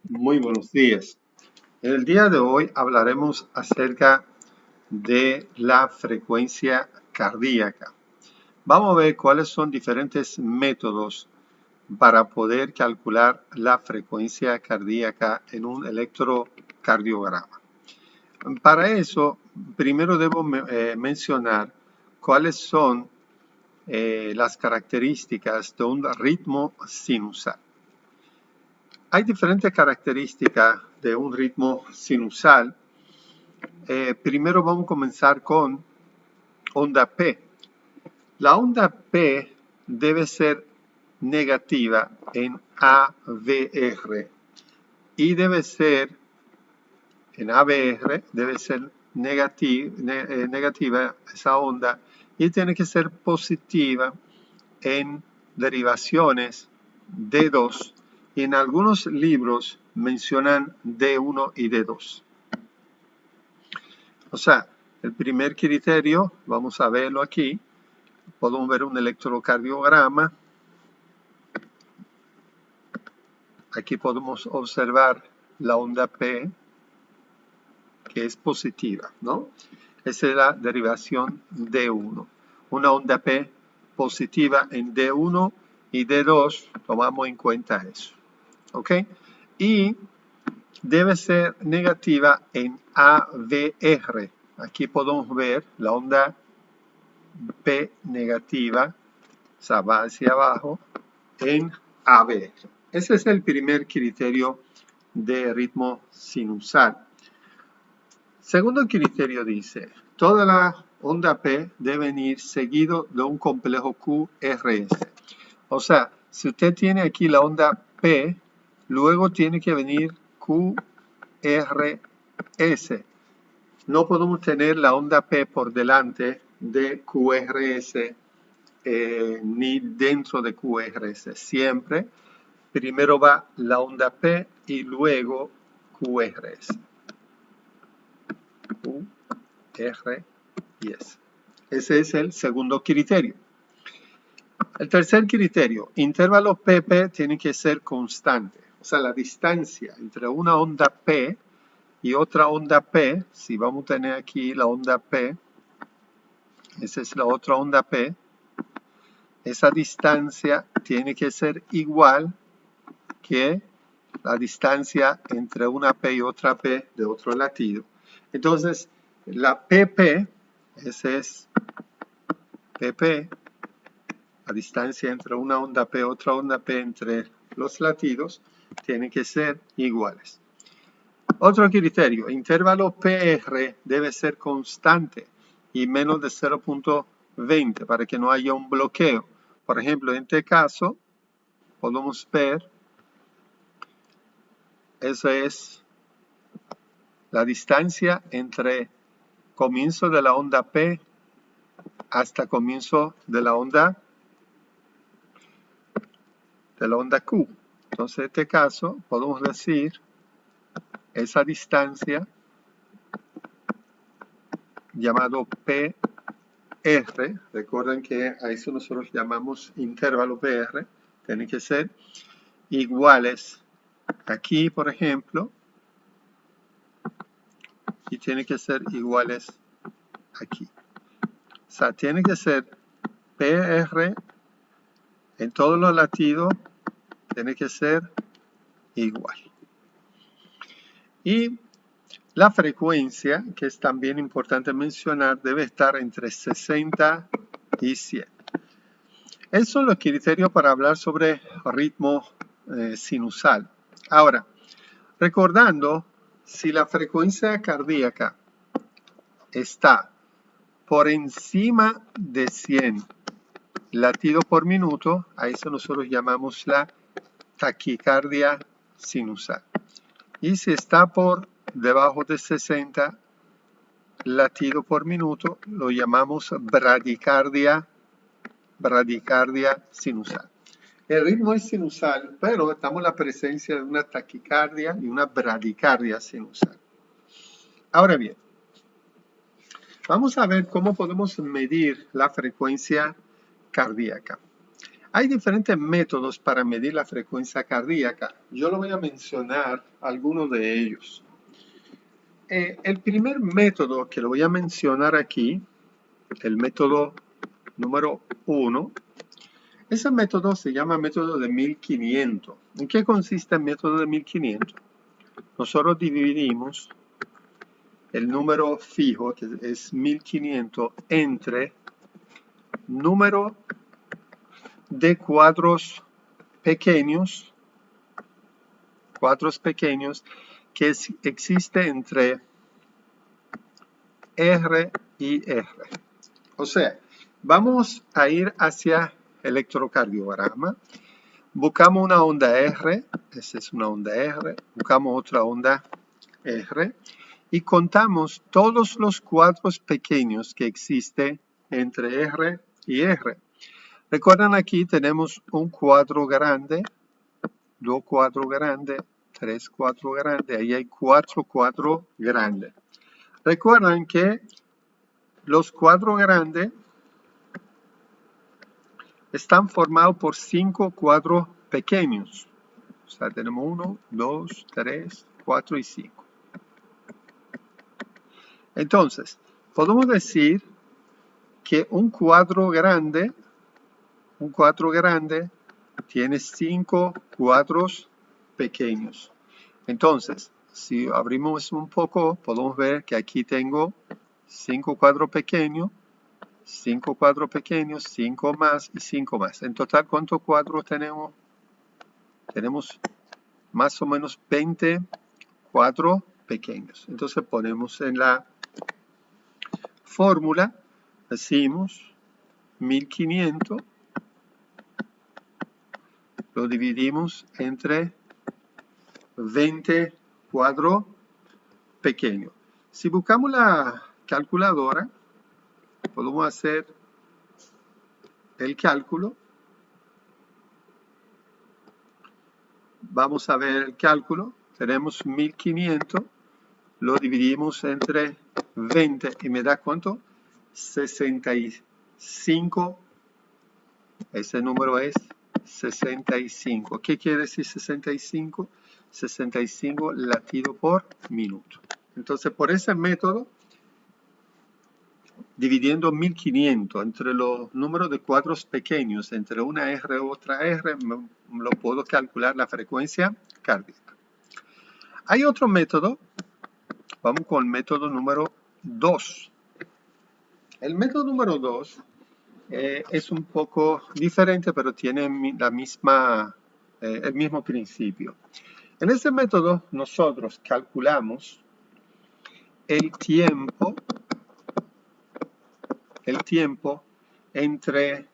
Muy buenos días. En el día de hoy hablaremos acerca de la frecuencia cardíaca. Vamos a ver cuáles son diferentes métodos para poder calcular la frecuencia cardíaca en un electrocardiograma. Para eso, primero debo mencionar cuáles son las características de un ritmo sinusal. Hay diferentes características de un ritmo sinusal. Primero vamos a comenzar con onda P. La onda P debe ser negativa en AVR y debe ser, en AVR, debe ser negativa esa onda y tiene que ser positiva en derivaciones D2 y en algunos libros mencionan D1 y D2. O sea, el primer criterio, vamos a verlo aquí, podemos ver un electrocardiograma. Aquí podemos observar la onda P, que es positiva, ¿no? Esa es la derivación D1. Una onda P positiva en D1 y D2, tomamos en cuenta eso, ¿ok? Y debe ser negativa en AVR. Aquí podemos ver la onda P negativa, o sea, va hacia abajo, en AVR. Ese es el primer criterio de ritmo sinusal. Segundo criterio dice, toda la onda P debe ir seguido de un complejo QRS. O sea, si usted tiene aquí la onda P, luego tiene que venir QRS. No podemos tener la onda P por delante de QRS ni dentro de QRS. Siempre primero va la onda P y luego QRS. Q, R y S. Ese es el segundo criterio. El tercer criterio, intervalo PP tiene que ser constante. O sea, la distancia entre una onda P y otra onda P, si vamos a tener aquí la onda P, esa es la otra onda P, esa distancia tiene que ser igual que la distancia entre una P y otra P de otro latido. Entonces, la PP, ese es PP, la distancia entre una onda P y otra onda P entre los latidos, tienen que ser iguales. Otro criterio, intervalo PR debe ser constante y menos de 0.20 para que no haya un bloqueo. Por ejemplo, en este caso, podemos ver, esa es la distancia entre comienzo de la onda P hasta comienzo de la onda Q. Entonces, en este caso, podemos decir esa distancia llamado PR, recuerden que a eso nosotros llamamos intervalo PR, tienen que ser iguales aquí, por ejemplo, y tienen que ser iguales aquí. O sea, tiene que ser PR en todos los latidos, tiene que ser igual. Y la frecuencia, que es también importante mencionar, debe estar entre 60 y 100. Esos son los criterios para hablar sobre ritmo sinusal. Ahora, recordando, si la frecuencia cardíaca está por encima de 100 latidos por minuto, a eso nosotros llamamos la taquicardia sinusal. Y si está por debajo de 60 latidos por minuto, lo llamamos bradicardia sinusal. El ritmo es sinusal, pero estamos en la presencia de una taquicardia y una bradicardia sinusal. Ahora bien, vamos a ver cómo podemos medir la frecuencia cardíaca. Hay diferentes métodos para medir la frecuencia cardíaca. Yo lo voy a mencionar algunos de ellos. El primer método que lo voy a mencionar aquí, el método número 1, ese método se llama método de 1500. ¿En qué consiste el método de 1500? Nosotros dividimos el número fijo, que es 1500, entre número de cuadros pequeños que existe entre R y R. O sea, vamos a ir hacia electrocardiograma. Buscamos una onda R, esa es una onda R, buscamos otra onda R y contamos todos los cuadros pequeños que existen entre R y R. Recuerdan, aquí tenemos un cuadro grande, dos cuadros grandes, tres cuadros grandes, ahí hay cuatro cuadros grandes. Recuerdan que los cuadros grandes están formados por 5 cuadros pequeños. O sea, tenemos 1, 2, 3, 4 y 5. Entonces, podemos decir que un cuadro grande tiene 5 cuadros pequeños. Entonces, si abrimos un poco, podemos ver que aquí tengo 5 cuadros pequeños, 5 cuadros pequeños, 5 más y 5 más. En total, ¿cuántos cuadros tenemos? Tenemos más o menos 20 cuadros pequeños. Entonces ponemos en la fórmula, decimos 1500, lo dividimos entre 20 cuadros pequeños. Si buscamos la calculadora, podemos hacer el cálculo. Vamos a ver el cálculo. Tenemos 1500, lo dividimos entre 20 y me da ¿cuánto? 65. Ese número es 65. ¿Qué quiere decir 65? 65 latidos por minuto. Entonces, por ese método, dividiendo 1500 entre los números de cuadros pequeños, entre una R y otra R, lo puedo calcular la frecuencia cardíaca. Hay otro método. Vamos con el método número 2. El método número 2 es un poco diferente, pero tiene el mismo principio. En este método nosotros calculamos el tiempo entre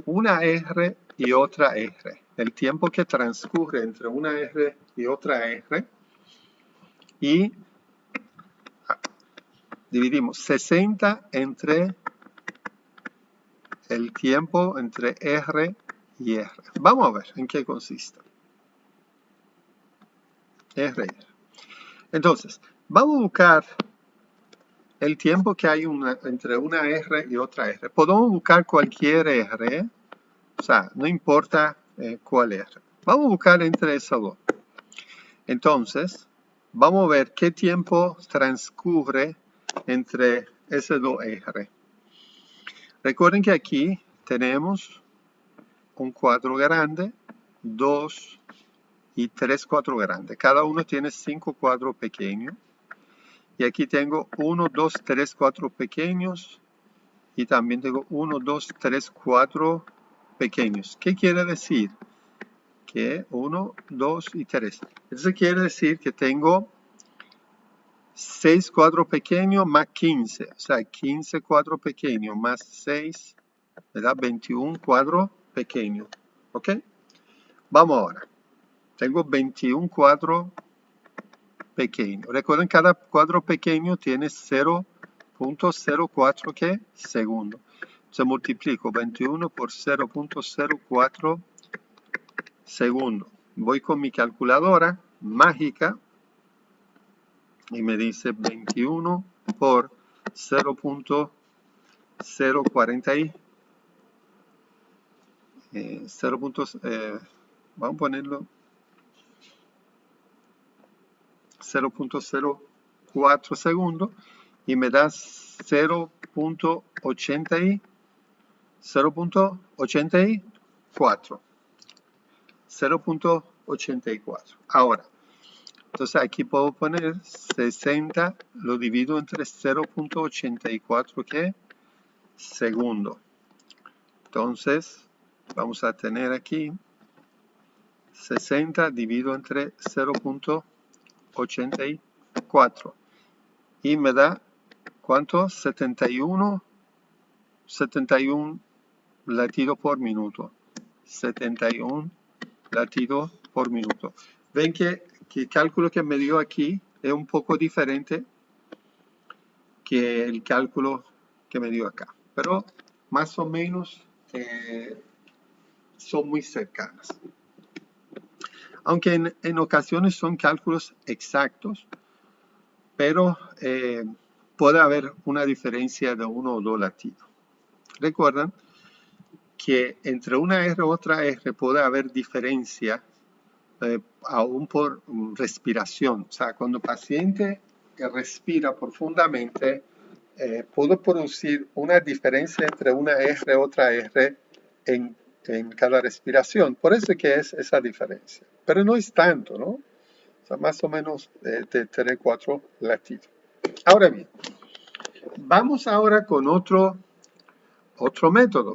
una R y otra R. El tiempo que transcurre entre una R y otra R. Y dividimos 60 entre el tiempo entre R y R. Vamos a ver en qué consiste. R. Entonces, vamos a buscar el tiempo que hay entre una R y otra R. Podemos buscar cualquier R, o sea, no importa cuál R. Vamos a buscar entre esas dos. Entonces, vamos a ver qué tiempo transcurre entre esas dos R. Recuerden que aquí tenemos un cuadro grande, 2 y 3 cuadros grandes. Cada uno tiene 5 cuadros pequeños. Y aquí tengo 1, 2, 3, 4 pequeños. Y también tengo 1, 2, 3, 4 pequeños. ¿Qué quiere decir? Que 1, 2 y 3. Eso quiere decir que tengo 6 cuadros pequeños más 15. O sea, 15 cuadros pequeños más 6, me da 21 cuadros pequeños. ¿Ok? Vamos ahora. Tengo 21 cuadros pequeños. Recuerden, cada cuadro pequeño tiene 0.04 ¿qué? Segundo. Se multiplico 21 por 0.04 segundos. Voy con mi calculadora mágica y me dice 21 por 0.040 vamos a ponerlo 0.04 segundos y me da 0.84. Ahora, entonces aquí puedo poner 60, lo divido entre 0.84 que segundo. Entonces, vamos a tener aquí 60 dividido entre 0.84 y me da ¿cuánto? 71 latidos por minuto. 71 latidos por minuto. Ven que el cálculo que me dio aquí es un poco diferente que el cálculo que me dio acá, pero más o menos son muy cercanas. Aunque en ocasiones son cálculos exactos, pero puede haber una diferencia de 1 o 2 latidos. Recuerden que entre una R y otra R puede haber diferencia aún por respiración. O sea, cuando el paciente respira profundamente, puede producir una diferencia entre una R y otra R en cada respiración. Por eso que es esa diferencia. Pero no es tanto, ¿no? O sea, más o menos de 3-4 latidos. Ahora bien, vamos ahora con otro método.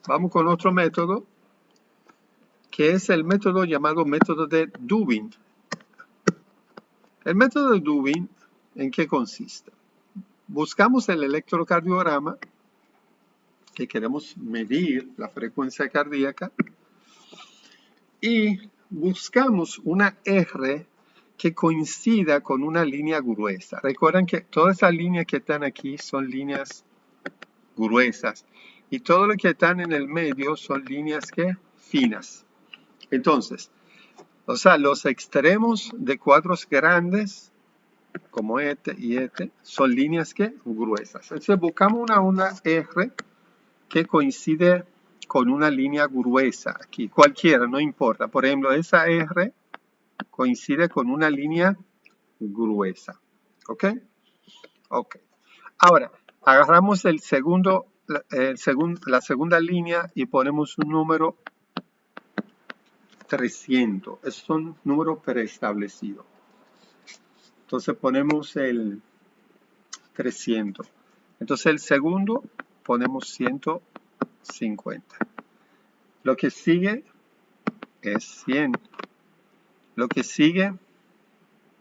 Vamos con otro método, que es el método llamado método de Dubin. El método de Dubin, ¿en qué consiste? Buscamos el electrocardiograma, que queremos medir la frecuencia cardíaca, y buscamos una R que coincida con una línea gruesa. Recuerden que todas esas líneas que están aquí son líneas gruesas, y todo lo que están en el medio son líneas finas. Entonces, o sea, los extremos de cuadros grandes, como este y este, son líneas gruesas. Entonces buscamos una R que coincide con una línea gruesa aquí, cualquiera, no importa. Por ejemplo, esa R coincide con una línea gruesa. ¿Ok? Ok. Ahora, agarramos la segunda línea y ponemos un número 300. Es un número preestablecido. Entonces ponemos el 300. Entonces el segundo ponemos 150. Lo que sigue es 100. Lo que sigue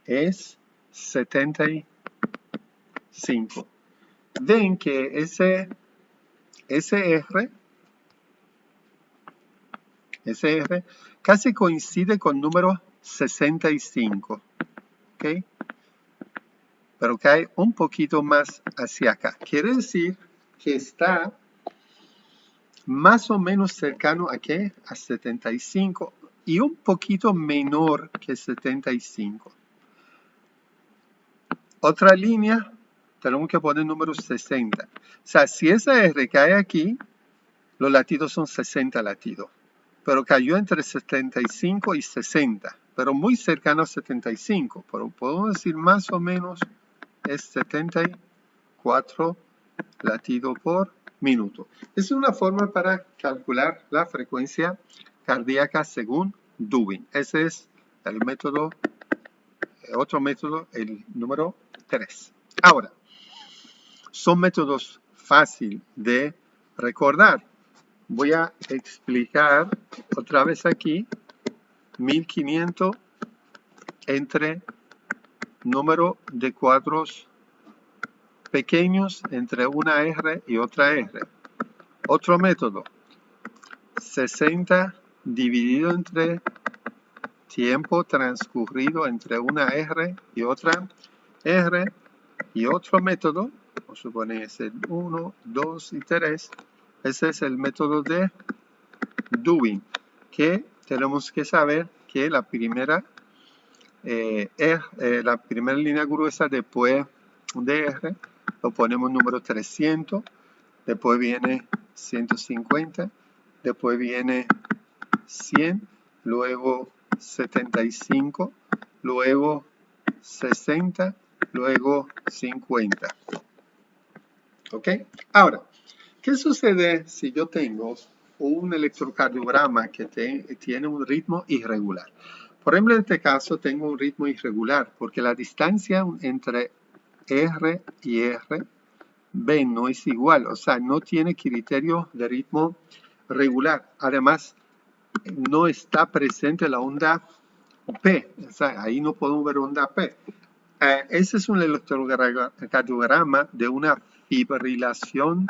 es 75. Ven que ese R casi coincide con número 65. ¿Ok? Pero cae un poquito más hacia acá. Quiere decir que está más o menos cercano a ¿qué? A 75 y un poquito menor que 75. Otra línea, tenemos que poner número 60. O sea, si esa R cae aquí, los latidos son 60 latidos. Pero cayó entre 75 y 60, pero muy cercano a 75. Pero podemos decir más o menos es 74 latidos por minuto. Es una forma para calcular la frecuencia cardíaca según Dubin. Ese es el método, otro método, el número 3. Ahora, son métodos fáciles de recordar. Voy a explicar otra vez aquí 1500 entre número de cuadros pequeños entre una R y otra R. Otro método, 60 dividido entre tiempo transcurrido entre una R y otra R. Y otro método, vamos a suponer es el 1, 2 y 3. Ese es el método de Dubin, que tenemos que saber que la primera línea gruesa después de R lo ponemos número 300, después viene 150 después viene 100, luego 75, luego 60, luego 50. ¿Ok? Ahora, ¿qué sucede si yo tengo un electrocardiograma que tiene un ritmo irregular? Por ejemplo, en este caso tengo un ritmo irregular porque la distancia entre R y R, B, no es igual, o sea, no tiene criterio de ritmo regular. Además, no está presente la onda P, o sea, ahí no podemos ver onda P. Ese es un electrocardiograma de una fibrilación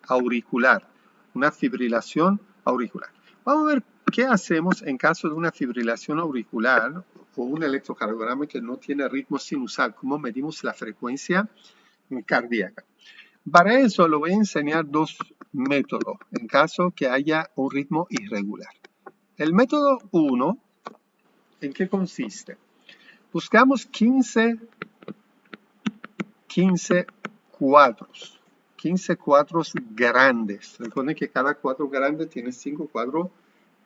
auricular. Una fibrilación auricular. Vamos a ver qué hacemos en caso de una fibrilación auricular o un electrocardiograma que no tiene ritmo sinusal. ¿Cómo medimos la frecuencia cardíaca? Para eso le voy a enseñar dos métodos en caso que haya un ritmo irregular. El método 1, ¿en qué consiste? Buscamos 15 cuadros. 15 cuadros grandes. Recuerden que cada cuadro grande tiene 5 cuadros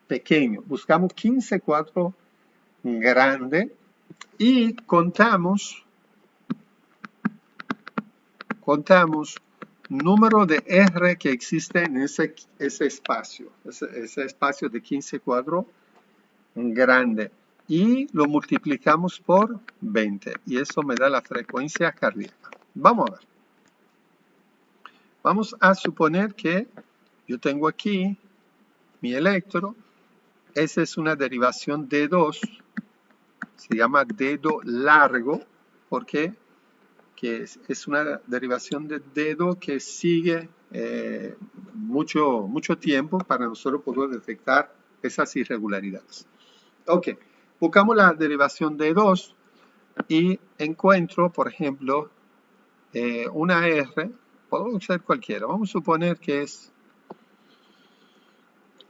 pequeños. Buscamos 15 cuadros grandes y contamos número de R que existe en ese espacio. Ese espacio de 15 cuadros grande. Y lo multiplicamos por 20. Y eso me da la frecuencia cardíaca. Vamos a ver. Vamos a suponer que yo tengo aquí mi electro. Esa es una derivación D2. Se llama dedo largo porque es una derivación de dedo que sigue mucho tiempo para nosotros poder detectar esas irregularidades. Ok, buscamos la derivación D2 y encuentro, por ejemplo, una R. Podemos usar cualquiera. Vamos a suponer que es,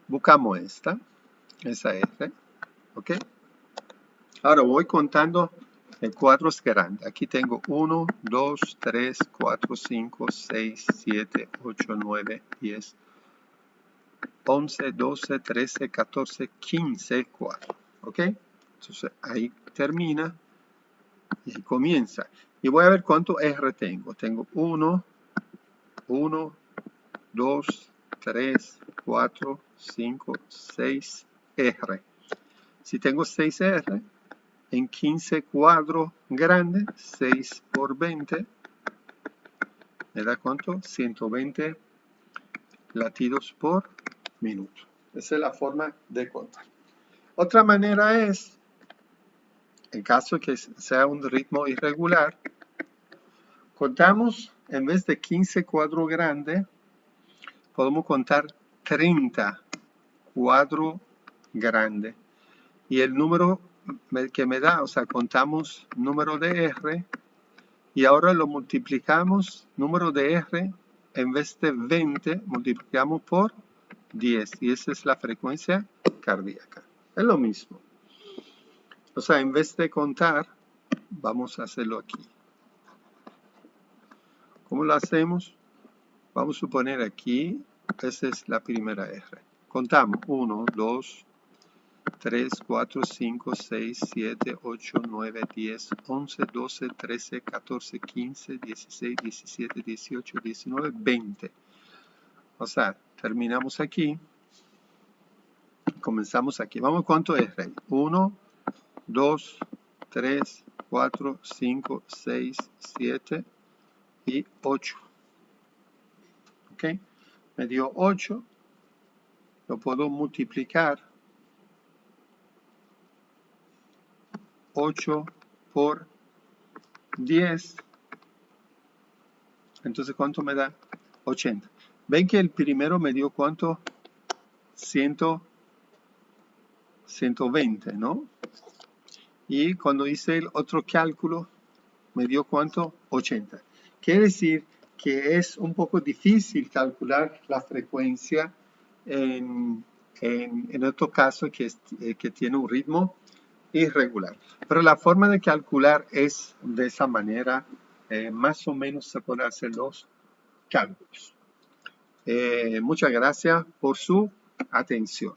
buscamos esa R, ¿ok? Ahora voy contando en cuadros grandes. Aquí tengo 1, 2, 3, 4, 5, 6, 7, 8, 9, 10, 11, 12, 13, 14, 15 cuadros, ¿ok? Entonces ahí termina y comienza. Y voy a ver cuánto R tengo. Tengo 1, 2, 3, 4, 5, 6 R. Si tengo 6 R, en 15 cuadros grandes, 6 por 20, ¿me da cuánto? 120 latidos por minuto. Esa es la forma de contar. Otra manera es, en caso que sea un ritmo irregular, contamos, en vez de 15 cuadros grandes, podemos contar 30 cuadros grandes. Y el número que me da, o sea, contamos número de R y ahora lo multiplicamos, número de R, en vez de 20, multiplicamos por 10 y esa es la frecuencia cardíaca. Es lo mismo. O sea, en vez de contar, vamos a hacerlo aquí. ¿Cómo lo hacemos? Vamos a suponer aquí, esa es la primera R. Contamos 1, 2, 3, 4, 5, 6, 7, 8, 9, 10, 11, 12, 13, 14, 15, 16, 17, 18, 19, 20. O sea, terminamos aquí. Comenzamos aquí. Vamos, ¿cuánto es, Rey? 1, 2, 3, 4, 5, 6, 7 y 8. ¿Ok? Me dio 8. Lo puedo multiplicar 8 por 10. Entonces, ¿cuánto me da? 80. ¿Ven que el primero me dio cuánto? 120, ¿no? Y cuando hice el otro cálculo, me dio cuánto? 80. Quiere decir que es un poco difícil calcular la frecuencia en otro caso que tiene un ritmo irregular. Pero la forma de calcular es de esa manera. Más o menos se pueden hacer los cálculos. Muchas gracias por su Atención.